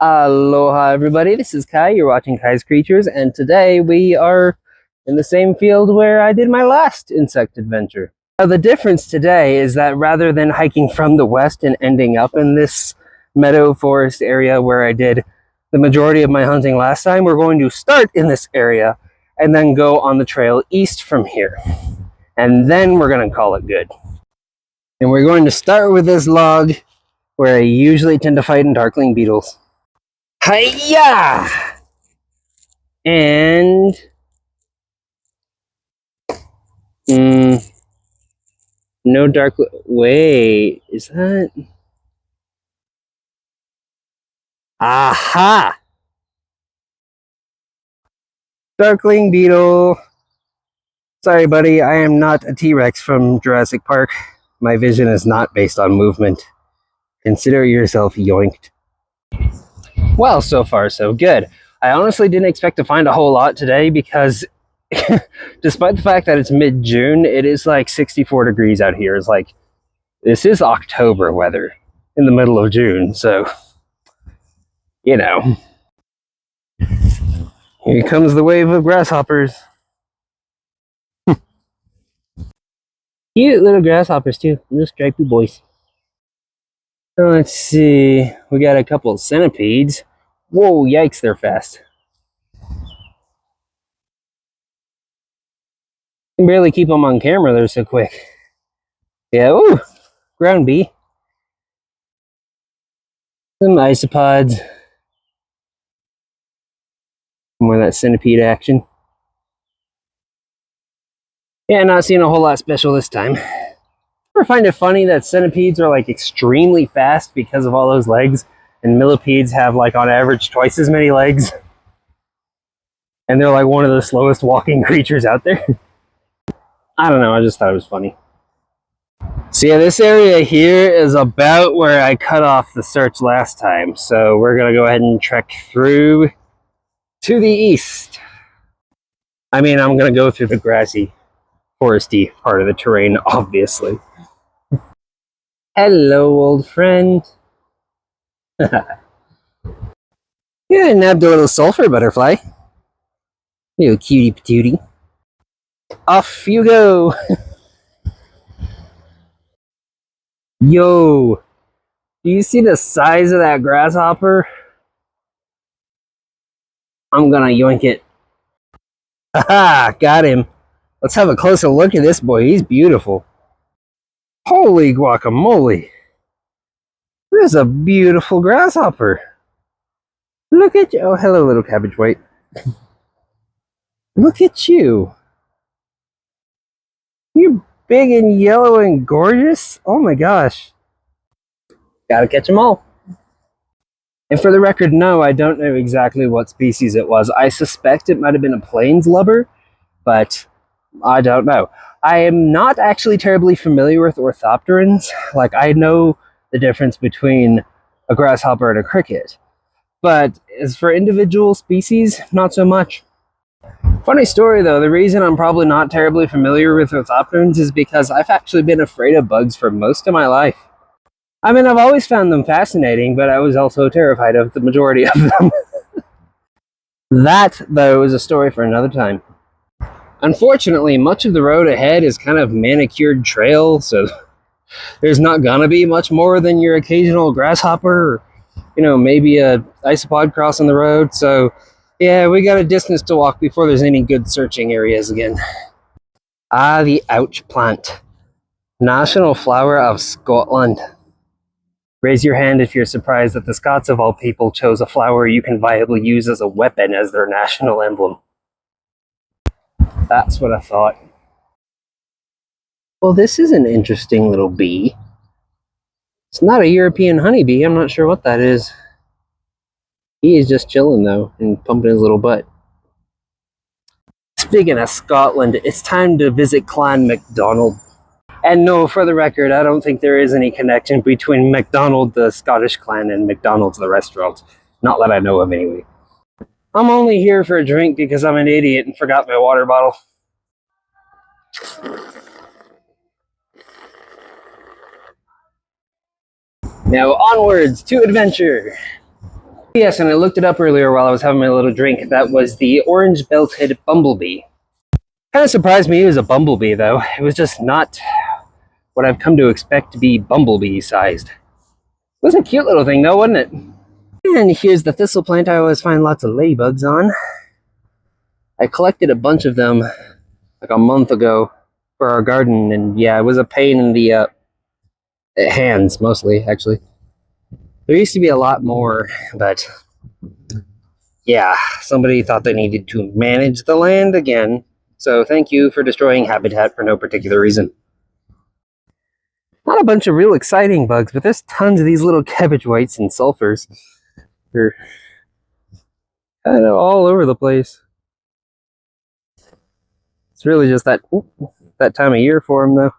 Aloha everybody, this is Kai, you're watching Kai's Creatures, and today we are in the same field where I did my last insect adventure. Now the difference today is that rather than hiking from the west and ending up in this meadow forest area where I did the majority of my hunting last time, we're going to start in this area and then go on the trail east from here. And then we're going to call it good. And we're going to start with this log where I usually tend to fight in darkling beetles. Hiya! And no dark. Wait, is that? Aha! Darkling beetle. Sorry, buddy, I am not a T-Rex from Jurassic Park. My vision is not based on movement. Consider yourself yoinked. Well, so far so good. I honestly didn't expect to find a whole lot today because despite the fact that it's mid-June, it is like 64 degrees out here. It's like, this is October weather in the middle of June, so, you know. Here comes the wave of grasshoppers. Cute little grasshoppers too, little stripy boys. Let's see, we got a couple of centipedes. Whoa, yikes, they're fast. Can barely keep them on camera, they're so quick. Yeah, ooh, ground bee. Some isopods. More of that centipede action. Yeah, not seeing a whole lot special this time. I find it funny that centipedes are like extremely fast because of all those legs, and millipedes have like on average twice as many legs. And they're like one of the slowest walking creatures out there. I don't know, I just thought it was funny. So yeah, this area here is about where I cut off the search last time. So we're gonna go ahead and trek through to the east. I mean, I'm gonna go through the grassy, foresty part of the terrain, obviously. Hello, old friend. Yeah, I nabbed a little sulfur butterfly. Little cutie patootie. Off you go. Yo, do you see the size of that grasshopper? I'm gonna yoink it. Haha, got him. Let's have a closer look at this boy. He's beautiful. Holy guacamole. This is a beautiful grasshopper. Look at you. Oh, hello, little cabbage white. Look at you. You're big and yellow and gorgeous. Oh my gosh. Gotta catch them all. And for the record, no, I don't know exactly what species it was. I suspect it might have been a plains lubber, but I don't know. I am not actually terribly familiar with orthopterans. Like, I know the difference between a grasshopper and a cricket. But as for individual species, not so much. Funny story though, the reason I'm probably not terribly familiar with orthopterans is because I've actually been afraid of bugs for most of my life. I mean, I've always found them fascinating, but I was also terrified of the majority of them. That, though, is a story for another time. Unfortunately, much of the road ahead is kind of manicured trail, so there's not gonna be much more than your occasional grasshopper or, you know, maybe a isopod crossing the road. So yeah, we got a distance to walk before there's any good searching areas again. Ah, the ouch plant. National flower of Scotland. Raise your hand if you're surprised that the Scots of all people chose a flower you can viably use as a weapon as their national emblem. That's what I thought. Well, this is an interesting little bee. It's not a European honeybee. I'm not sure what that is. He is just chilling, though, and pumping his little butt. Speaking of Scotland, it's time to visit Clan MacDonald. And no, for the record, I don't think there is any connection between MacDonald, the Scottish clan, and McDonald's, the restaurant. Not that I know of, anyway. I'm only here for a drink because I'm an idiot and forgot my water bottle. Now onwards to adventure. Yes, and I looked it up earlier while I was having my little drink. That was the orange-belted bumblebee. Kind of surprised me it was a bumblebee, though. It was just not what I've come to expect to be bumblebee-sized. It was a cute little thing, though, wasn't it? And here's the thistle plant I always find lots of ladybugs on. I collected a bunch of them like a month ago for our garden, and yeah, it was a pain in the hands, mostly, actually. There used to be a lot more, but yeah, somebody thought they needed to manage the land again. So thank you for destroying habitat for no particular reason. Not a bunch of real exciting bugs, but there's tons of these little cabbage whites and sulfurs. They're kind of all over the place. It's really just that time of year for them,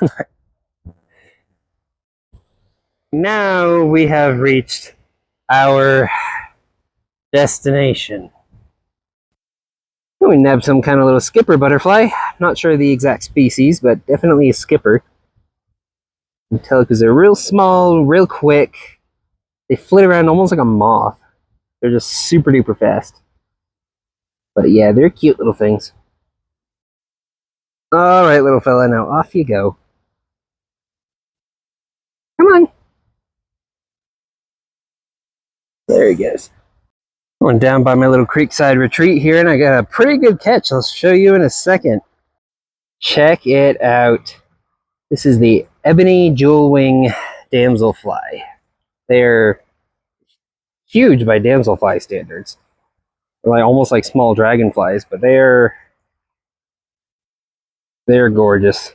though. Now we have reached our destination. We nabbed some kind of little skipper butterfly. Not sure the exact species, but definitely a skipper. You can tell because they're real small, real quick. They flit around almost like a moth. They're just super duper fast. But yeah, they're cute little things. Alright, little fella, now off you go. Come on. There he goes. Going down by my little creekside retreat here, and I got a pretty good catch. I'll show you in a second. Check it out. This is the ebony jewel-wing damselfly. They're huge by damselfly standards. They're like almost like small dragonflies, but they're gorgeous.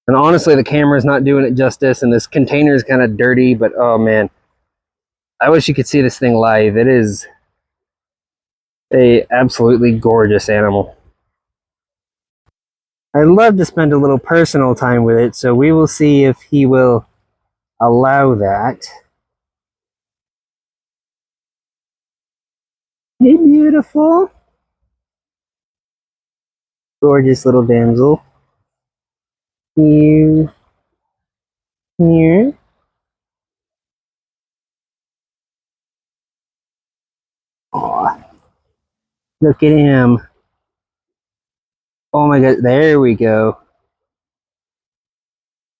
And honestly, the camera's not doing it justice, and this container is kind of dirty, but oh man. I wish you could see this thing live. It is a absolutely gorgeous animal. I'd love to spend a little personal time with it, so we will see if he will allow that. Hey, beautiful. Gorgeous little damsel. Here. Here. Aw. Look at him. Oh my god, there we go.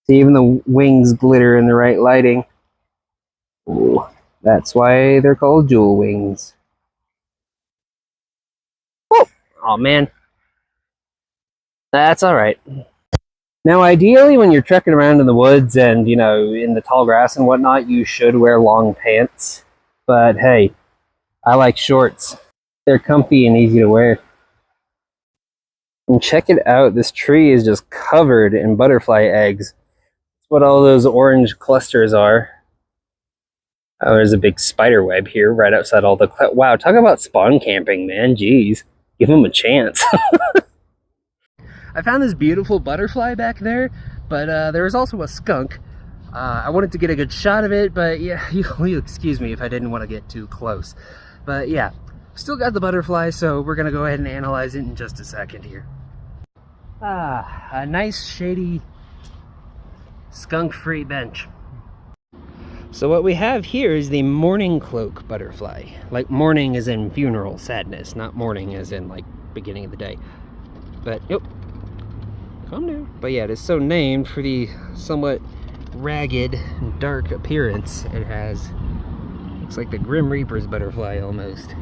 See, even the wings glitter in the right lighting. Ooh, that's why they're called jewel wings. Oh man. That's alright. Now, ideally, when you're trekking around in the woods and, you know, in the tall grass and whatnot, you should wear long pants. But hey, I like shorts. They're comfy and easy to wear. And check it out, this tree is just covered in butterfly eggs. That's what all those orange clusters are. Oh, there's a big spider web here right outside all the... Wow, talk about spawn camping, man. Jeez. Give them a chance. I found this beautiful butterfly back there, but there was also a skunk. I wanted to get a good shot of it, but yeah, you'll excuse me if I didn't want to get too close. But yeah, still got the butterfly, so we're going to go ahead and analyze it in just a second here. Ah, a nice shady skunk-free bench. So what we have here is the mourning cloak butterfly. Like mourning as in funeral sadness, not mourning as in like beginning of the day. But, yep. Calm down. But yeah, it is so named for the somewhat ragged and dark appearance it has. Looks like the Grim Reaper's butterfly almost.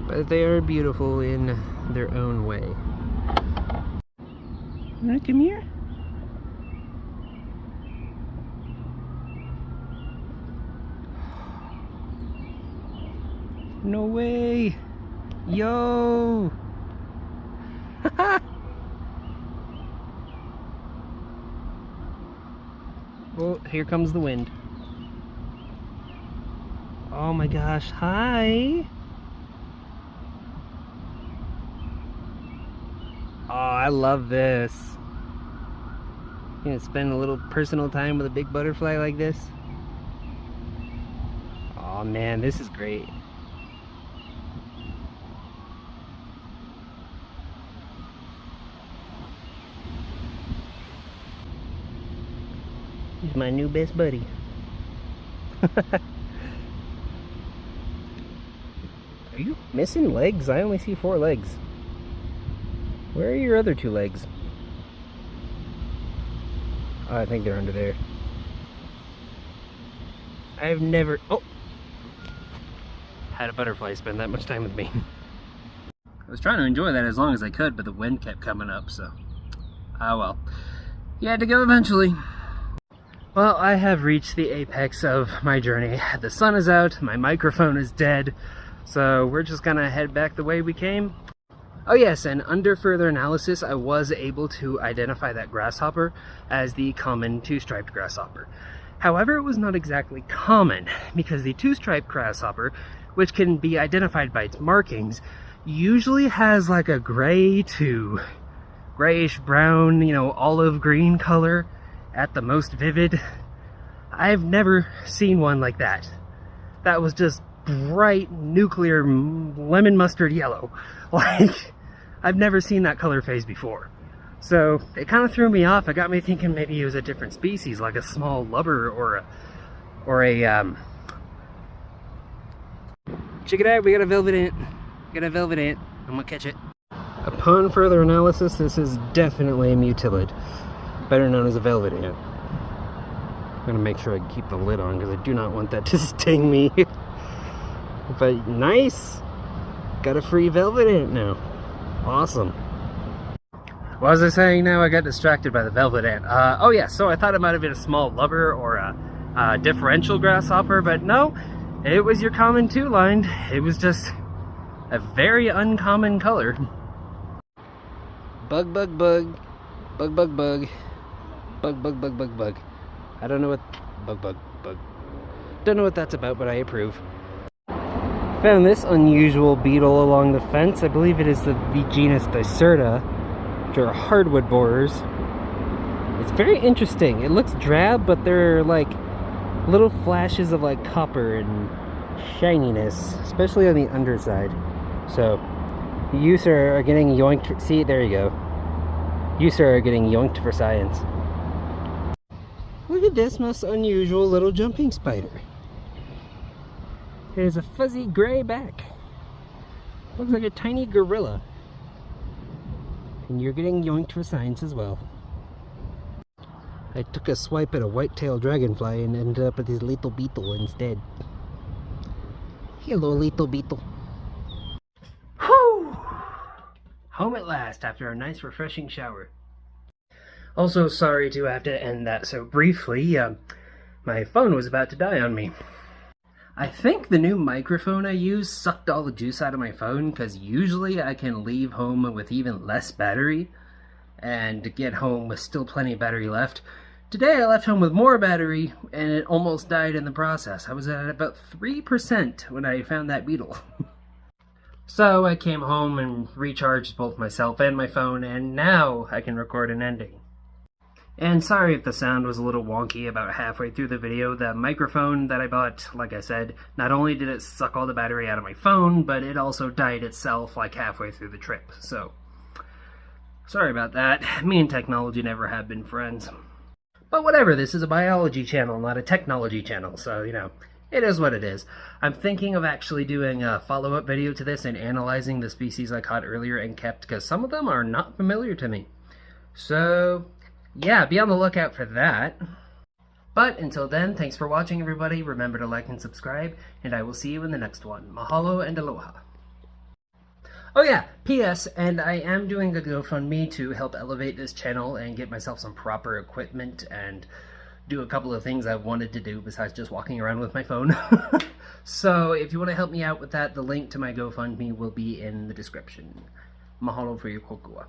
But they are beautiful in their own way. Wanna come here? No way! Yo! Oh, here comes the wind. Oh my gosh, hi! Oh, I love this. Gonna spend a little personal time with a big butterfly like this. Oh man, this is great. He's my new best buddy. Are you missing legs? I only see 4 legs. Where are your other 2 legs? Oh, I think they're under there. I've never... Oh! Had a butterfly spend that much time with me. I was trying to enjoy that as long as I could, but the wind kept coming up, so... Ah, well. You had to go eventually. Well, I have reached the apex of my journey. The sun is out, my microphone is dead, so we're just gonna head back the way we came. Oh yes, and under further analysis, I was able to identify that grasshopper as the common 2-striped grasshopper. However, it was not exactly common, because the 2-striped grasshopper, which can be identified by its markings, usually has like a gray to grayish brown, you know, olive green color at the most vivid. I've never seen one like that. That was just bright nuclear lemon mustard yellow. Like, I've never seen that color phase before. So it kind of threw me off. It got me thinking maybe it was a different species, like a small lubber or a check it out, we got a velvet ant. We got a velvet ant. I'm gonna catch it. Upon further analysis, this is definitely a mutilid, better known as a velvet ant. I'm gonna make sure I keep the lid on because I do not want that to sting me. But nice! Got a free velvet ant now. Awesome. What was I saying now? I got distracted by the velvet ant. Oh yeah, so I thought it might have been a small lubber or a differential grasshopper, but no, it was your common 2-lined. It was just a very uncommon color. Bug, bug, bug. Bug, bug, bug. Bug, bug, bug, bug, bug. I don't know what... Bug, bug, bug. Don't know what that's about, but I approve. Found this unusual beetle along the fence. I believe it is the genus Dicerta, which are hardwood borers. It's very interesting. It looks drab, but there are like little flashes of like copper and shininess, especially on the underside. So, you sir are getting yoinked. See, there you go. You sir are getting yoinked for science. Look at this most unusual little jumping spider. It has a fuzzy gray back. Looks like a tiny gorilla. And you're getting yoinked for science as well. I took a swipe at a white-tailed dragonfly and ended up with this little beetle instead. Hello, little beetle. Whew! Home at last after a nice refreshing shower. Also, sorry to have to end that so briefly. My phone was about to die on me. I think the new microphone I use sucked all the juice out of my phone, because usually I can leave home with even less battery and get home with still plenty of battery left. Today I left home with more battery and it almost died in the process. I was at about 3% when I found that beetle. So I came home and recharged both myself and my phone, and now I can record an ending. And sorry if the sound was a little wonky about halfway through the video. The microphone that I bought, like I said, not only did it suck all the battery out of my phone, but it also died itself like halfway through the trip. So, sorry about that. Me and technology never have been friends. But whatever, this is a biology channel, not a technology channel, so, you know, it is what it is. I'm thinking of actually doing a follow-up video to this and analyzing the species I caught earlier and kept, because some of them are not familiar to me. So, yeah, be on the lookout for that. But until then, thanks for watching, everybody. Remember to like and subscribe, and I will see you in the next one. Mahalo and aloha. Oh yeah, P.S. and I am doing a GoFundMe to help elevate this channel and get myself some proper equipment and do a couple of things I've wanted to do besides just walking around with my phone. So if you want to help me out with that, the link to my GoFundMe will be in the description. Mahalo for your kokua.